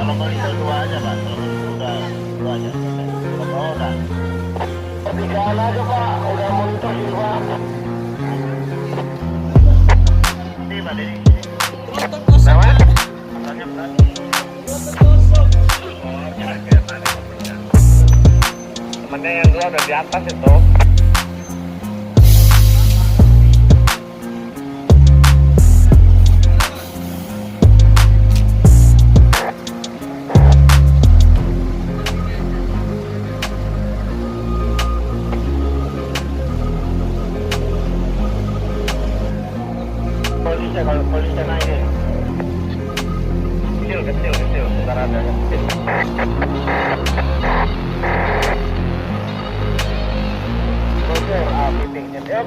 Kalau polisi dua aja pak, kalau polisi udah dua aja. Oh udah. Tigaan aja pak, udah monitor sih pak. Ini pak ini. Nama? Katanya berani. Temennya yang dua udah di atas itu. Kalau polisi naik kecil sebentar ada kecil. Bocor, meetingnya.